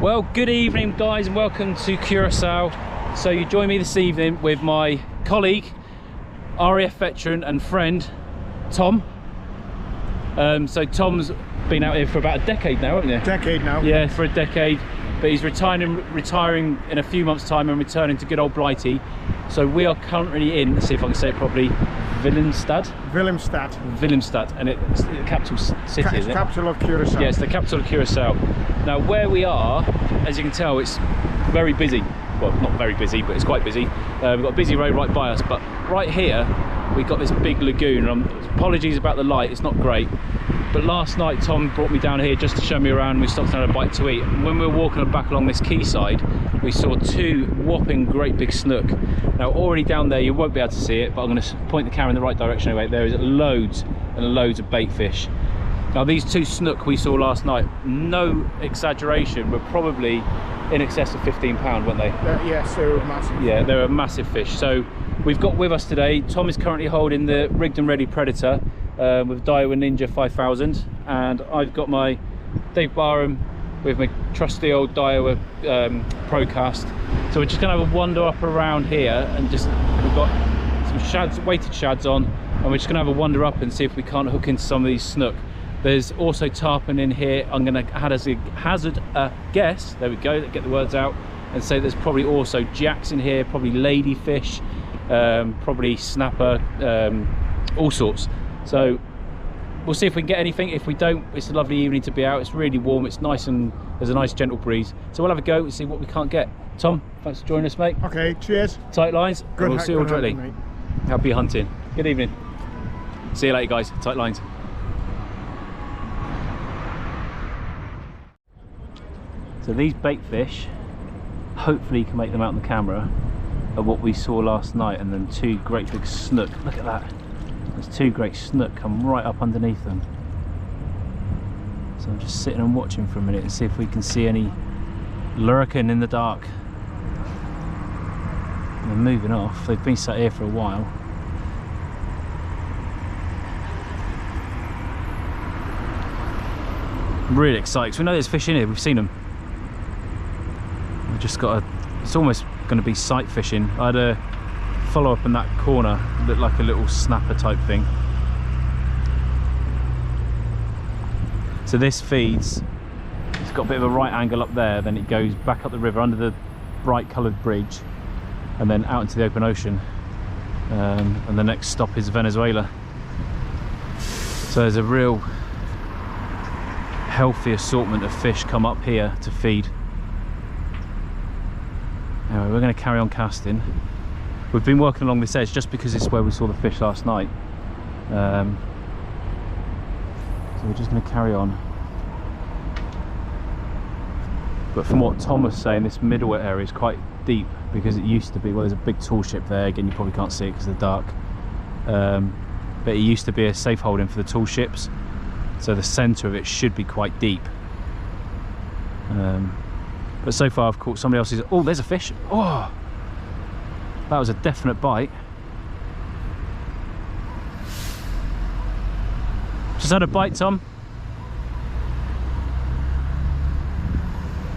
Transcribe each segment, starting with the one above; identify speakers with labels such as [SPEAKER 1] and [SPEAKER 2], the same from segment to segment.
[SPEAKER 1] Well, good evening guys and welcome to Curacao. So you join me this evening with my colleague, RAF veteran and friend, Tom. So Tom's been out here for about a decade now, hasn't he?
[SPEAKER 2] Decade now.
[SPEAKER 1] Yeah, for a decade. But he's retiring in a few months' time and returning to good old Blighty. So we are currently in, let's see if I can say it properly, Willemstad.
[SPEAKER 2] Willemstad,
[SPEAKER 1] and it's the capital city, isn't it?
[SPEAKER 2] Capital of Curacao.
[SPEAKER 1] Yeah, it's the capital of Curacao. Now, where we are, as you can tell, it's very busy. Well, not very busy, but it's quite busy. We've got a busy road right by us, but right here we've got this big lagoon. Apologies about the light, it's not great. But last night Tom brought me down here just to show me around. We stopped down a bite to eat. And when we were walking back along this quayside, we saw two whopping great big snook. Now already down there you won't be able to see it, but I'm going to point the camera in the right direction anyway. There is loads and loads of bait fish. Now these two snook we saw last night, no exaggeration, were probably in excess of £15, weren't they?
[SPEAKER 2] Yeah, so massive.
[SPEAKER 1] Yeah, they're a massive fish. So we've got with us today, Tom is currently holding the rigged and ready Predator with Daiwa Ninja 5000, and I've got my Dave Barham with my trusty old Daiwa Procast. So we're just going to have a wander up around here and just, we've got some shads, weighted shads on, and we're just going to have a wander up and see if we can't hook into some of these snook. There's also tarpon in here. I'm going to hazard a guess, there we go, get the words out, and say there's probably also jacks in here, probably ladyfish, probably snapper, all sorts. So we'll see if we can get anything. If we don't, it's a lovely evening to be out. It's really warm, it's nice, and there's a nice gentle breeze. So we'll have a go and see what we can't get. Tom, thanks for joining us, mate.
[SPEAKER 2] Okay, cheers.
[SPEAKER 1] Tight lines,
[SPEAKER 2] Good,
[SPEAKER 1] and we'll see you all directly. Happy hunting. Good evening. See you later, guys. Tight lines. So these bait fish, hopefully you can make them out on the camera, are what we saw last night, and then two great big snook. Look at that. There's two great snook come right up underneath them. So I'm just sitting and watching for a minute and see if we can see any lurking in the dark. They're moving off. They've been sat here for a while. I'm really excited because we know there's fish in here. We've seen them. We've just got it's almost going to be sight fishing. I had a follow up in that corner, looked like a little snapper type thing. So this feeds, it's got a bit of a right angle up there, then it goes back up the river under the bright coloured bridge and then out into the open ocean, and the next stop is Venezuela. So there's a real healthy assortment of fish come up here to feed. Anyway, we're going to carry on casting. We've been working along this edge just because it's where we saw the fish last night. So we're just going to carry on. But from what Tom was saying, this middle area is quite deep because it used to be, well, there's a big tall ship there, again you probably can't see it because of the dark. But it used to be a safe holding for the tall ships. So the centre of it should be quite deep. But so far I've caught somebody else's. Oh, there's a fish. Oh! That was a definite bite. Just had a bite, Tom.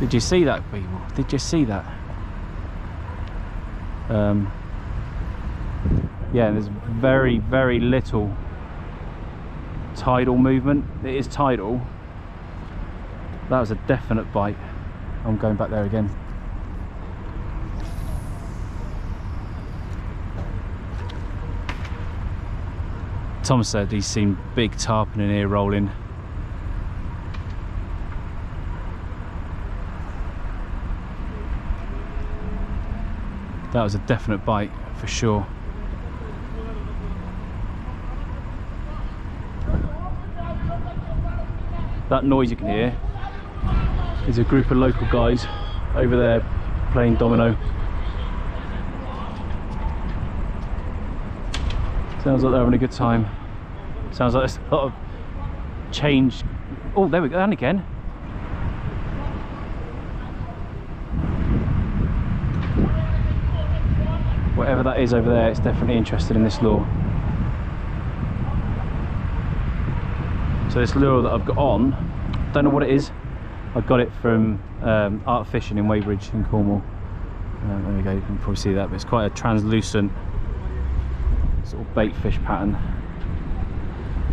[SPEAKER 1] Did you see that, people? Did you see that? Yeah, there's very, very little tidal movement. It is tidal. That was a definite bite. I'm going back there again. Tom said he's seen big tarpon in here rolling. That was a definite bite for sure. That noise you can hear is a group of local guys over there playing domino. Sounds like they're having a good time. Sounds like there's a lot of change. Oh, there we go, and again. Whatever that is over there, it's definitely interested in this lure. So this lure that I've got on, don't know what it is, I got it from Art Fishing in Weybridge in Cornwall. There we go, you can probably see that, but it's quite a translucent sort of bait fish pattern.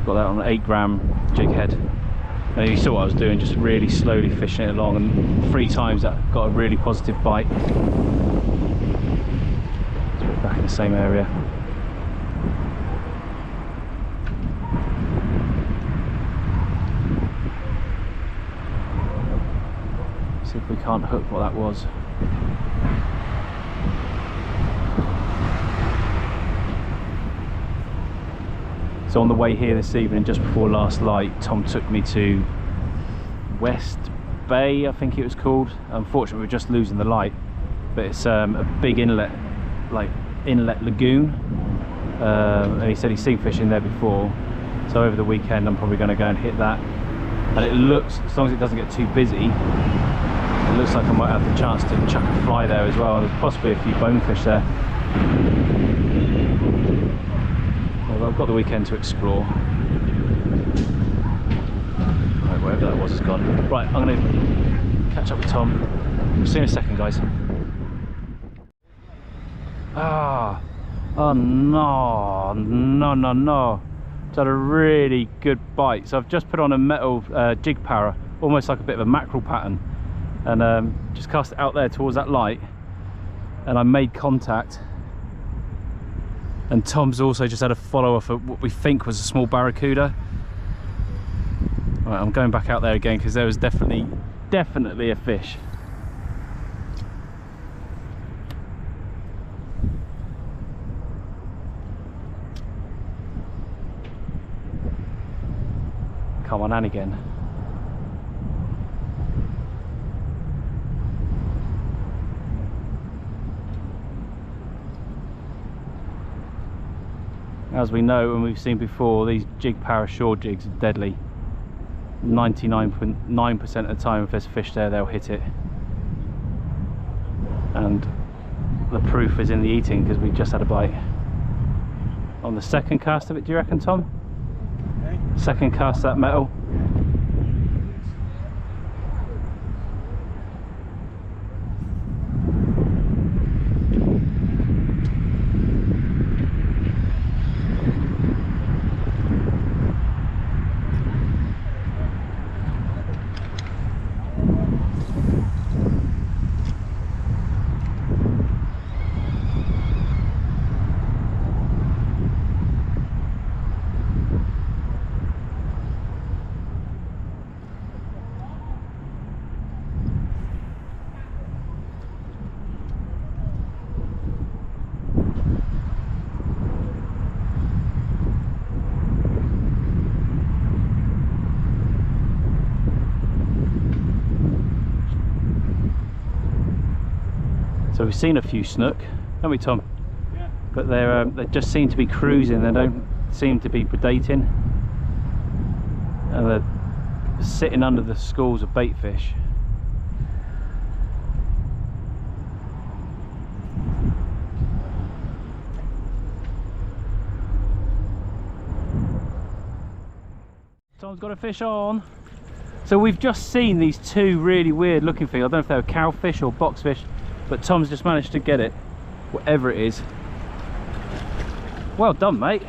[SPEAKER 1] Got that on an 8-gram jig head. And you saw what I was doing, just really slowly fishing it along, and 3 times that got a really positive bite. So we're back in the same area. See if we can't hook what that was. So on the way here this evening, just before last light, Tom took me to West Bay, I think it was called. Unfortunately, we're just losing the light, but it's a big inlet, like inlet lagoon. And he said he's seen fish in there before. So over the weekend, I'm probably going to go and hit that. And it looks, as long as it doesn't get too busy, it looks like I might have the chance to chuck a fly there as well. There's possibly a few bonefish there. I've got the weekend to explore. Right, wherever that was is gone. Right, I'm going to catch up with Tom. We'll see you in a second, guys. Oh no. It's had a really good bite. So I've just put on a metal jig para, almost like a bit of a mackerel pattern, and just cast it out there towards that light, and I made contact. And Tom's also just had a follower for what we think was a small barracuda. Right, I'm going back out there again because there was definitely a fish. Come on, and again. As we know and we've seen before, these jig para shore jigs are deadly. 99.9% of the time, if there's fish there, they'll hit it. And the proof is in the eating, because we just had a bite. On the second cast of it, do you reckon, Tom? Okay. Second cast that metal. So we've seen a few snook, haven't we, Tom? Yeah. But they just seem to be cruising. They don't seem to be predating, and they're sitting under the schools of bait fish. Tom's got a fish on. So we've just seen these 2 really weird looking things. I don't know if they were cowfish or boxfish, but Tom's just managed to get it, whatever it is. Well done, mate.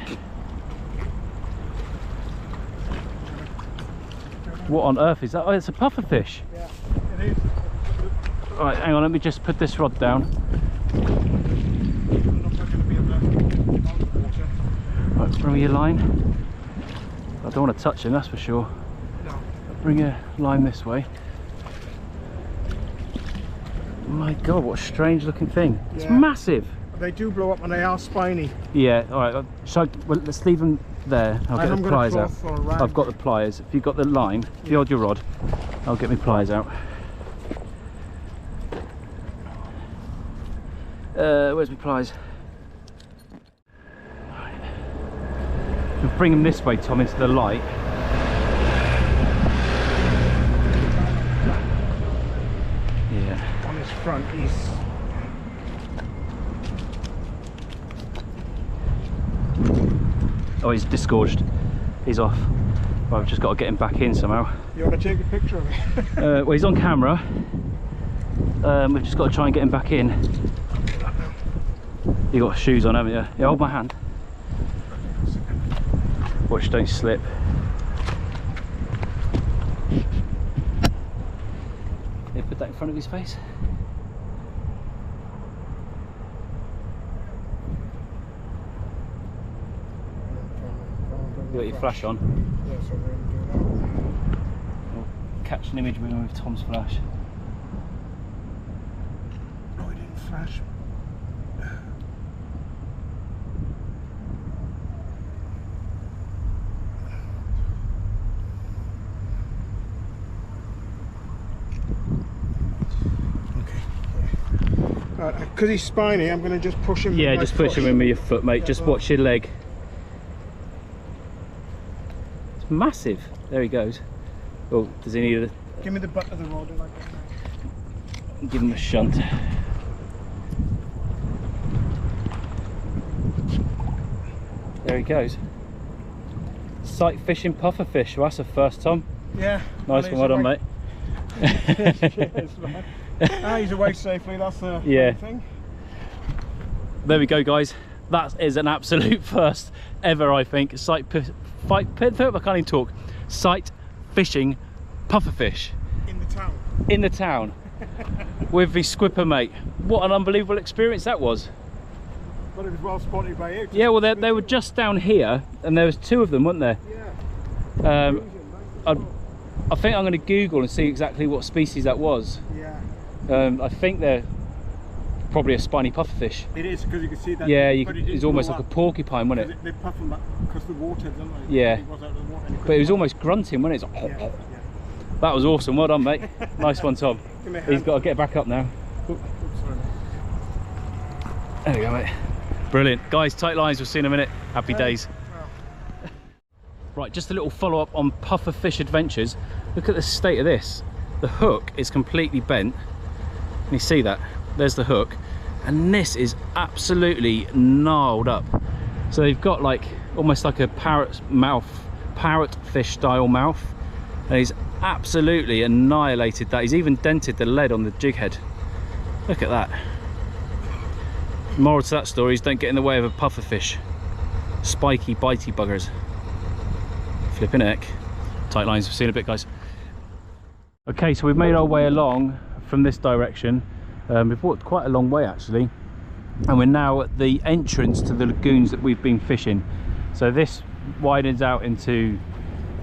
[SPEAKER 1] What on earth is that? Oh, it's a pufferfish.
[SPEAKER 2] Yeah, it is.
[SPEAKER 1] Right, hang on, let me just put this rod down. Right, bring me your line. I don't want to touch him, that's for sure.
[SPEAKER 2] No.
[SPEAKER 1] Bring your line this way. My God, what a strange looking thing. It's massive.
[SPEAKER 2] They do blow up and they are spiny.
[SPEAKER 1] Yeah, alright, so well, let's leave them there. I'll get the pliers out. I've got the pliers. If you've got the line, if you hold your rod, I'll get my pliers out. Where's my pliers? Right. We'll bring them this way, Tom, into the light.
[SPEAKER 2] On his front, he's...
[SPEAKER 1] Oh, he's disgorged. He's off. Well, I've just got to get him back in somehow.
[SPEAKER 2] You want to take a picture of it?
[SPEAKER 1] Well, he's on camera. We've just got to try and get him back in. You got shoes on, haven't you? Yeah, hold my hand. Watch, don't slip. Yeah, put that in front of his face. You got your flash on?
[SPEAKER 2] Yeah, so we're going to do that.
[SPEAKER 1] We'll catch an image with Tom's flash.
[SPEAKER 2] Oh, he didn't flash. Because he's spiny, I'm going to just push him.
[SPEAKER 1] Yeah,
[SPEAKER 2] with my
[SPEAKER 1] just push
[SPEAKER 2] foot.
[SPEAKER 1] him in with your foot, mate. Just watch your leg. It's massive. There he goes. Oh, does he need a...
[SPEAKER 2] Give me the butt of the rod like that.
[SPEAKER 1] Give him a shunt. There he goes. Sight fishing pufferfish. Well, that's a first, Tom.
[SPEAKER 2] Yeah.
[SPEAKER 1] Nice one, well done, mate.
[SPEAKER 2] Cheers, man. He's away safely, that's the
[SPEAKER 1] Yeah.
[SPEAKER 2] thing.
[SPEAKER 1] There we go, guys. That is an absolute first ever, I think. I can't even talk. Sight fishing pufferfish
[SPEAKER 2] In the town.
[SPEAKER 1] in the town with the squipper, mate. What an unbelievable experience that was.
[SPEAKER 2] But it was well spotted by you.
[SPEAKER 1] Yeah, well, they were just down here, and there was two of them, weren't there?
[SPEAKER 2] Yeah.
[SPEAKER 1] I think I'm going to Google and see exactly what species that was.
[SPEAKER 2] Yeah.
[SPEAKER 1] I think they're probably a spiny pufferfish.
[SPEAKER 2] It is, because you can see that.
[SPEAKER 1] Yeah,
[SPEAKER 2] it's
[SPEAKER 1] almost like a porcupine, wasn't it?
[SPEAKER 2] They puff them up because the water, don't they?
[SPEAKER 1] Yeah.
[SPEAKER 2] It was out of the water and
[SPEAKER 1] But it was almost grunting, wasn't it? It's like,
[SPEAKER 2] yeah, yeah.
[SPEAKER 1] That was awesome. Well done, mate. Nice one, Tom.
[SPEAKER 2] Give me a
[SPEAKER 1] He's
[SPEAKER 2] hand.
[SPEAKER 1] got to get back up now.
[SPEAKER 2] Oops, sorry.
[SPEAKER 1] There we go, mate. Brilliant. Guys, tight lines. We'll see you in a minute. Happy days.
[SPEAKER 2] Well,
[SPEAKER 1] Right, just a little follow-up on pufferfish adventures. Look at the state of this. The hook is completely bent. Can you see that? There's the hook. And this is absolutely gnarled up. So they've got like almost like a parrot's mouth, parrotfish style mouth. And he's absolutely annihilated that. He's even dented the lead on the jig head. Look at that. Moral to that story is don't get in the way of a pufferfish. Spiky, bitey buggers. Flipping heck. Tight lines. We'll see you in a bit, guys. Okay, so we've made our way along from this direction. We've walked quite a long way actually, and we're now at the entrance to the lagoons that we've been fishing. So this widens out into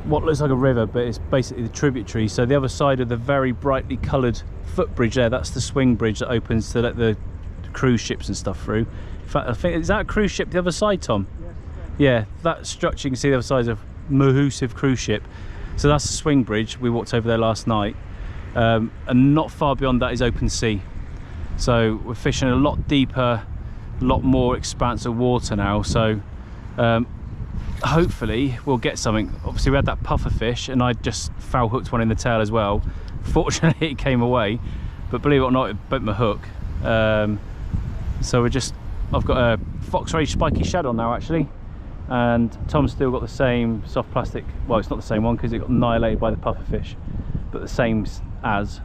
[SPEAKER 1] what looks like a river, but it's basically the tributary. So the other side of the very brightly coloured footbridge there, that's the swing bridge that opens to let the cruise ships and stuff through. In fact, I think, is that a cruise ship the other side, Tom?
[SPEAKER 2] yes,
[SPEAKER 1] Yeah, that structure you can see the other side is a massive cruise ship. So that's the swing bridge. We walked over there last night, and not far beyond that is open sea. So we're fishing a lot deeper, a lot more expanse of water now. So hopefully we'll get something. Obviously we had that puffer fish and I just foul hooked one in the tail as well. Fortunately it came away, but believe it or not, it bent my hook. So I've got a Fox Rage spiky shad on now actually, and Tom's still got the same soft plastic. Well, it's not the same one because it got annihilated by the puffer fish, but the same as.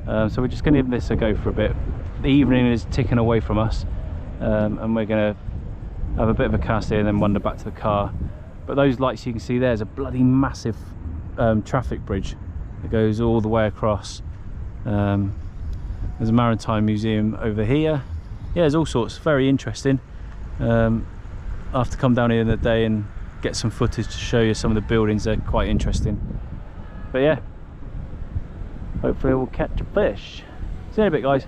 [SPEAKER 1] So we're just going to give this a go for a bit. The evening is ticking away from us, and we're going to have a bit of a cast here and then wander back to the car. But those lights you can see there's a bloody massive traffic bridge that goes all the way across. There's a maritime museum over here. Yeah, there's all sorts. Very interesting. I'll have to come down here in the day and get some footage to show you some of the buildings. They're quite interesting. But yeah, hopefully we'll catch a fish. See you in a bit, guys.